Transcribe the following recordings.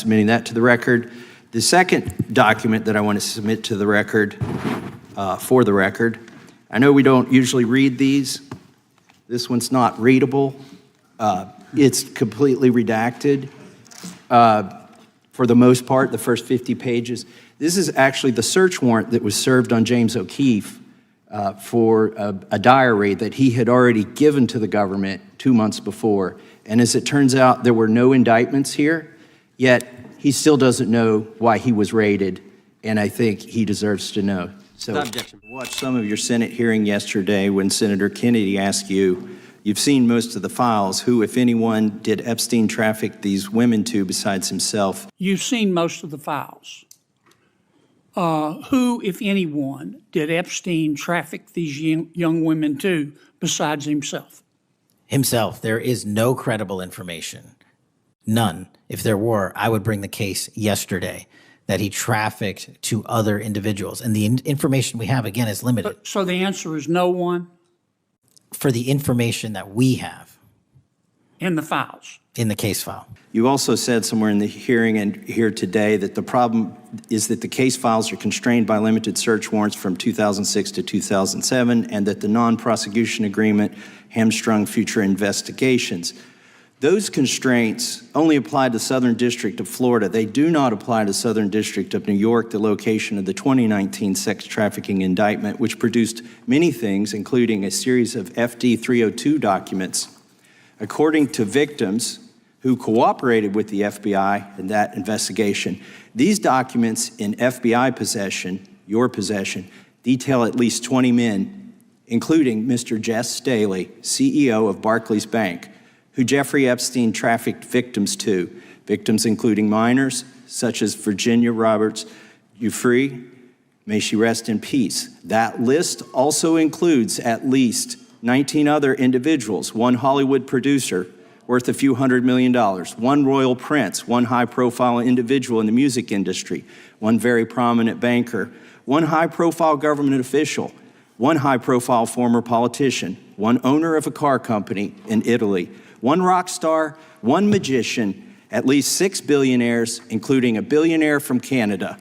submitting that to the record. The second document that I want to submit to the record, for the record, I know we don't usually read these. This one's not readable. It's completely redacted. For the most part, the first 50 pages. This is actually the search warrant that was served on James O'Keefe for a diary that he had already given to the government 2 months before. And as it turns out, there were no indictments here, yet he still doesn't know why he was raided, and I think he deserves to know. So watch some of your Senate hearing yesterday when Senator Kennedy asked you, you've seen most of the files, who, if anyone, did Epstein traffic these women to besides himself? You've seen most of the files. Who, if anyone, did Epstein traffic these young women to besides himself? Himself. There is no credible information. None. If there were, I would bring the case yesterday that he trafficked to other individuals. And the information we have, again, is limited. So the answer is no one? For the information that we have. In the files? In the case file. You also said somewhere in the hearing and here today that the problem is that the case files are constrained by limited search warrants from 2006 to 2007, and that the non-prosecution agreement hamstrung future investigations. Those constraints only apply to Southern District of Florida. They do not apply to Southern District of New York, the location of the 2019 sex trafficking indictment, which produced many things, including a series of FD-302 documents. According to victims who cooperated with the FBI in that investigation, these documents in FBI possession, your possession, detail at least 20 men, including Mr. Jes Staley, CEO of Barclays Bank, who Jeffrey Epstein trafficked victims to, victims including minors, such as Virginia Roberts Giuffre, may she rest in peace. That list also includes at least 19 other individuals, one Hollywood producer worth a few $100 million, one royal prince, one high-profile individual in the music industry, one very prominent banker, one high-profile government official, one high-profile former politician, one owner of a car company in Italy, one rock star, one magician, at least 6 billionaires, including a billionaire from Canada.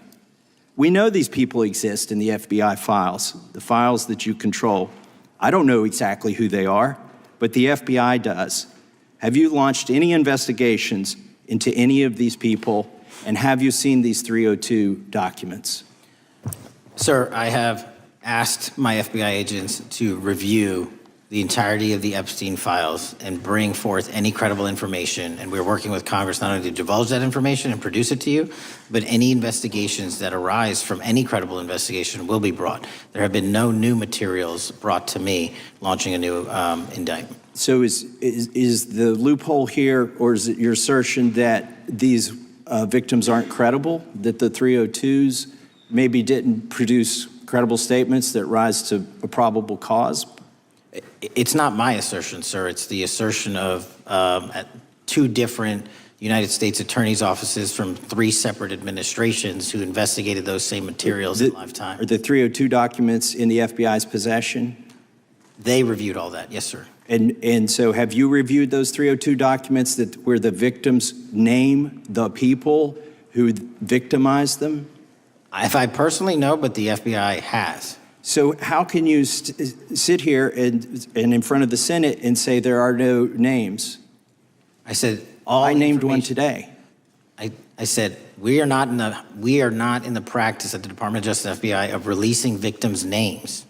We know these people exist in the FBI files, the files that you control. I don't know exactly who they are, but the FBI does. Have you launched any investigations into any of these people, and have you seen these 302 documents? Sir, I have asked my FBI agents to review the entirety of the Epstein files and bring forth any credible information, and we're working with Congress not only to divulge that information and produce it to you, but any investigations that arise from any credible investigation will be brought. There have been no new materials brought to me launching a new indictment. So is the loophole here, or is it your assertion that these victims aren't credible, that the 302s maybe didn't produce credible statements that rise to a probable cause? It's not my assertion, sir. It's the assertion of two different United States attorneys' offices from 3 separate administrations who investigated those same materials in live time. Are the 302 documents in the FBI's possession? They reviewed all that, yes, sir. And so have you reviewed those 302 documents where the victims name the people who victimized them? If I personally know, but the FBI has. So how can you sit here and in front of the Senate and say there are no names? I said I named one today. I said we are not in the practice at the Department of Justice FBI of releasing victims' names.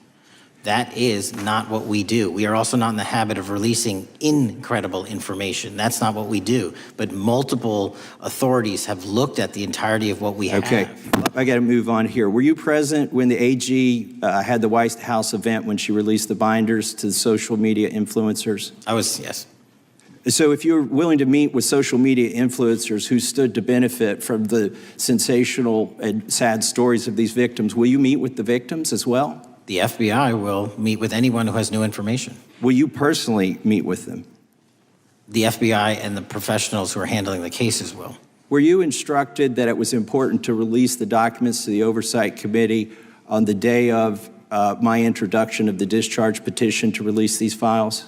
That is not what we do. We are also not in the habit of releasing incredible information. That's not what we do. But multiple authorities have looked at the entirety of what we have. Okay, I got to move on here. Were you present when the AG had the White House event when she released the binders to the social media influencers? I was, yes. So if you're willing to meet with social media influencers who stood to benefit from the sensational and sad stories of these victims, will you meet with the victims as well? The FBI will meet with anyone who has new information. Will you personally meet with them? The FBI and the professionals who are handling the cases will. Were you instructed that it was important to release the documents to the Oversight Committee on the day of my introduction of the discharge petition to release these files?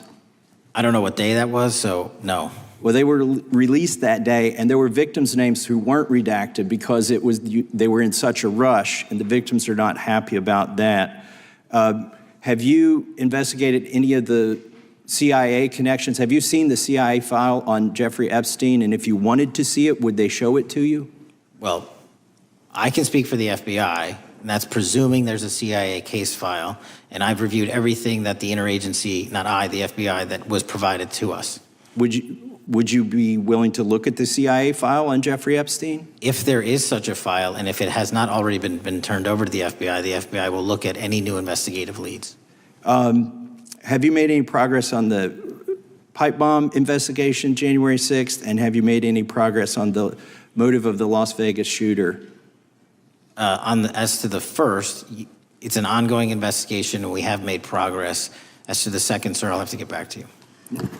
I don't know what day that was, so no. Well, they were released that day, and there were victims' names who weren't redacted because they were in such a rush, and the victims are not happy about that. Have you investigated any of the CIA connections? Have you seen the CIA file on Jeffrey Epstein? And if you wanted to see it, would they show it to you? Well, I can speak for the FBI, and that's presuming there's a CIA case file, and I've reviewed everything that the interagency, not I, the FBI, that was provided to us. Would you be willing to look at the CIA file on Jeffrey Epstein? If there is such a file, and if it has not already been turned over to the FBI will look at any new investigative leads. Have you made any progress on the pipe bomb investigation January 6th? And have you made any progress on the motive of the Las Vegas shooter? As to the first, it's an ongoing investigation, and we have made progress. As to the second, sir, I'll have to get back to you.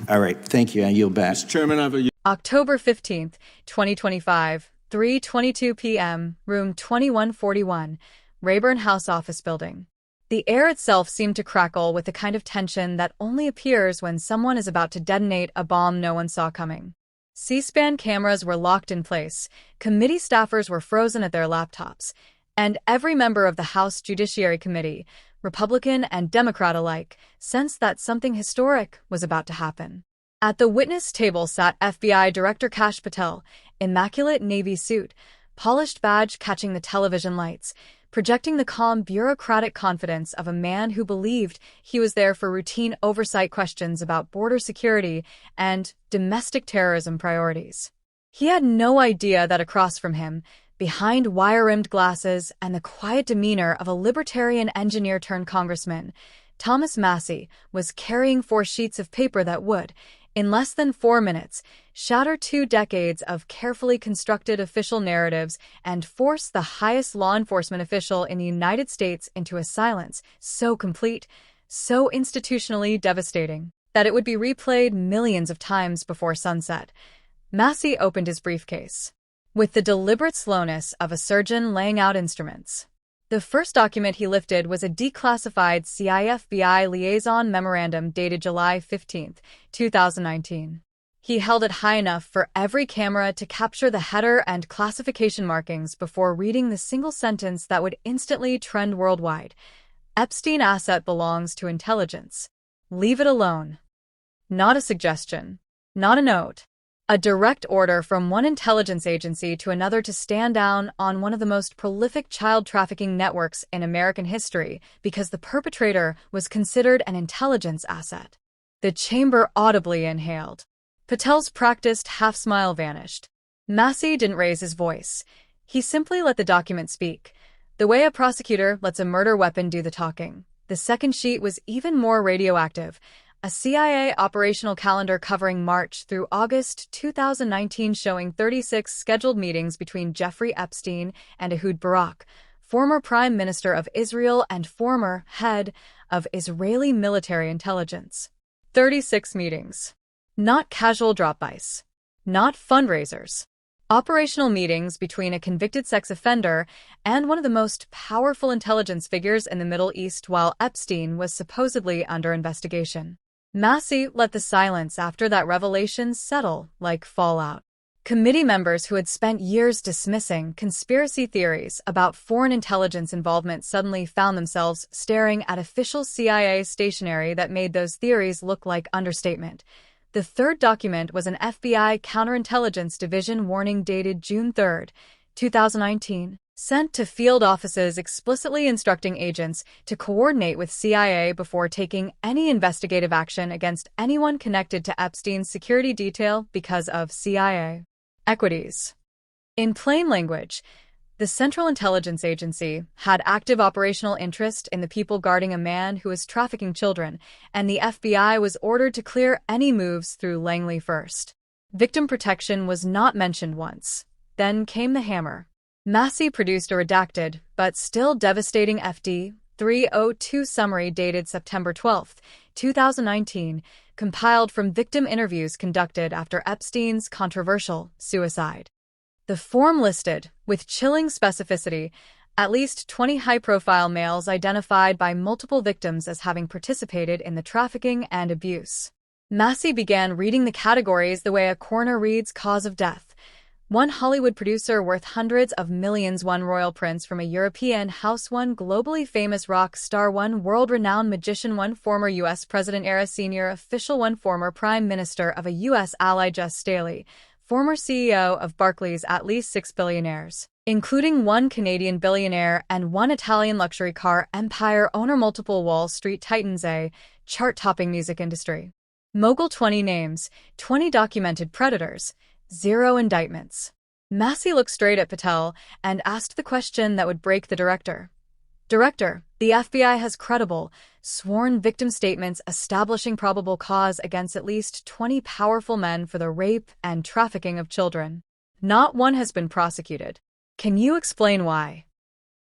All right, thank you. I yield back. Mr. Chairman, I have a October 15th, 2025, 3:22 p.m., room 2141, Rayburn House Office Building. The air itself seemed to crackle with the kind of tension that only appears when someone is about to detonate a bomb no one saw coming. C-SPAN cameras were locked in place, committee staffers were frozen at their laptops, and every member of the House Judiciary Committee, Republican and Democrat alike, sensed that something historic was about to happen. At the witness table sat FBI Director Kash Patel, immaculate navy suit, polished badge catching the television lights, projecting the calm bureaucratic confidence of a man who believed he was there for routine oversight questions about border security and domestic terrorism priorities. He had no idea that across from him, behind wire-rimmed glasses and the quiet demeanor of a libertarian engineer-turned-congressman, Thomas Massie was carrying 4 sheets of paper that would, in less than 4 minutes, shatter 2 decades of carefully constructed official narratives and force the highest law enforcement official in the United States into a silence so complete, so institutionally devastating, that it would be replayed millions of times before sunset. Massie opened his briefcase with the deliberate slowness of a surgeon laying out instruments. The first document he lifted was a declassified CIA-FBI liaison memorandum dated July 15, 2019. He held it high enough for every camera to capture the header and classification markings before reading the single sentence that would instantly trend worldwide. Epstein asset belongs to intelligence. Leave it alone. Not a suggestion. Not a note. A direct order from one intelligence agency to another to stand down on one of the most prolific child trafficking networks in American history because the perpetrator was considered an intelligence asset. The chamber audibly inhaled. Patel's practiced half-smile vanished. Massie didn't raise his voice. He simply let the document speak, the way a prosecutor lets a murder weapon do the talking. The second sheet was even more radioactive. A CIA operational calendar covering March through August 2019 showing 36 scheduled meetings between Jeffrey Epstein and Ehud Barak, former Prime Minister of Israel and former head of Israeli military intelligence. 36 meetings. Not casual drop-bys. Not fundraisers. Operational meetings between a convicted sex offender and one of the most powerful intelligence figures in the Middle East while Epstein was supposedly under investigation. Massie let the silence after that revelation settle like fallout. Committee members who had spent years dismissing conspiracy theories about foreign intelligence involvement suddenly found themselves staring at official CIA stationery that made those theories look like understatement. The third document was an FBI Counterintelligence Division warning dated June 3, 2019. Sent to field offices explicitly instructing agents to coordinate with CIA before taking any investigative action against anyone connected to Epstein's security detail because of CIA equities. In plain language, the Central Intelligence Agency had active operational interest in the people guarding a man who was trafficking children, and the FBI was ordered to clear any moves through Langley first. Victim protection was not mentioned once. Then came the hammer. Massie produced a redacted, but still devastating FD-302 summary dated September 12, 2019, compiled from victim interviews conducted after Epstein's controversial suicide. The form listed, with chilling specificity, at least 20 high-profile males identified by multiple victims as having participated in the trafficking and abuse. Massie began reading the categories the way a coroner reads cause of death. One Hollywood producer worth hundreds of millions, one royal prince from a European house, one globally famous rock star, one world-renowned magician, one former U.S. president era senior official, one former prime minister of a U.S. ally, Jes Staley, former CEO of Barclays, at least 6 billionaires, including one Canadian billionaire and one Italian luxury car empire owner, multiple Wall Street titans, a chart-topping music industry mogul, 20 names, 20 documented predators, 0 indictments. Massie looked straight at Patel and asked the question that would break the director. Director, the FBI has credible, sworn victim statements establishing probable cause against at least 20 powerful men for the rape and trafficking of children. Not one has been prosecuted. Can you explain why?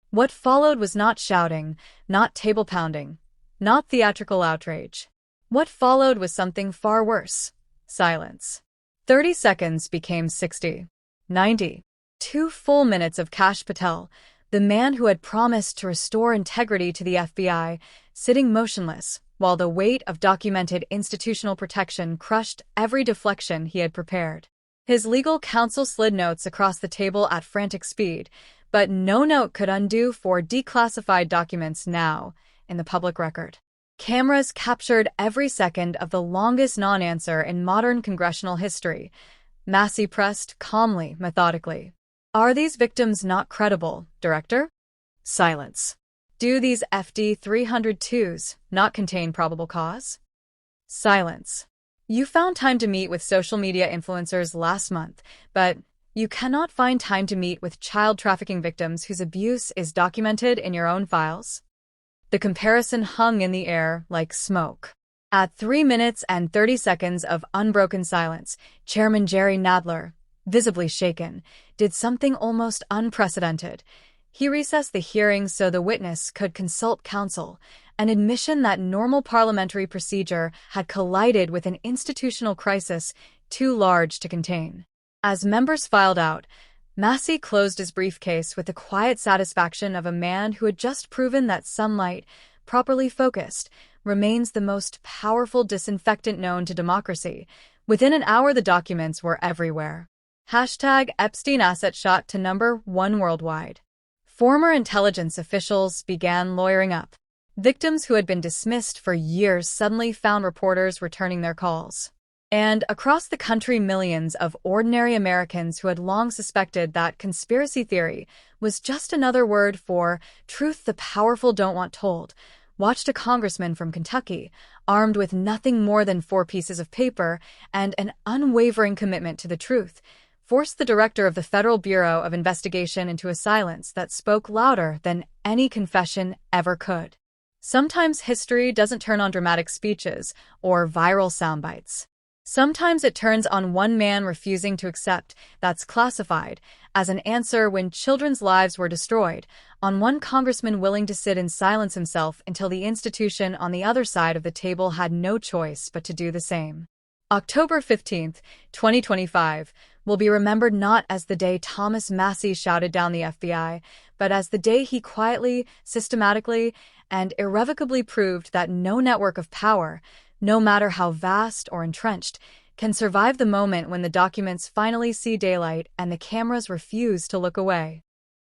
What followed was not shouting, not table pounding, not theatrical outrage. What followed was something far worse. Silence. 30 seconds became 60. 90. 2 full minutes of Kash Patel, the man who had promised to restore integrity to the FBI, sitting motionless, while the weight of documented institutional protection crushed every deflection he had prepared. His legal counsel slid notes across the table at frantic speed, but no note could undo 4 declassified documents now in the public record. Cameras captured every second of the longest non-answer in modern congressional history. Massie pressed calmly, methodically. Are these victims not credible, Director? Silence. Do these FD-302s not contain probable cause? Silence. You found time to meet with social media influencers last month, but you cannot find time to meet with child trafficking victims whose abuse is documented in your own files? The comparison hung in the air like smoke. At 3 minutes and 30 seconds of unbroken silence, Chairman Jerry Nadler, visibly shaken, did something almost unprecedented. He recessed the hearing so the witness could consult counsel, an admission that normal parliamentary procedure had collided with an institutional crisis too large to contain. As members filed out, Massie closed his briefcase with the quiet satisfaction of a man who had just proven that sunlight, properly focused, remains the most powerful disinfectant known to democracy. Within an hour, the documents were everywhere. #Epstein asset shot to #1 worldwide. Former intelligence officials began lawyering up. Victims who had been dismissed for years suddenly found reporters returning their calls. And across the country, millions of ordinary Americans who had long suspected that conspiracy theory was just another word for truth the powerful don't want told, watched a congressman from Kentucky, armed with nothing more than 4 pieces of paper and an unwavering commitment to the truth, force the director of the Federal Bureau of Investigation into a silence that spoke louder than any confession ever could. Sometimes history doesn't turn on dramatic speeches or viral soundbites. Sometimes it turns on one man refusing to accept that's classified as an answer when children's lives were destroyed, on one congressman willing to sit in silence himself until the institution on the other side of the table had no choice but to do the same. October 15, 2025, will be remembered not as the day Thomas Massie shouted down the FBI, but as the day he quietly, systematically, and irrevocably proved that no network of power, no matter how vast or entrenched, can survive the moment when the documents finally see daylight and the cameras refuse to look away.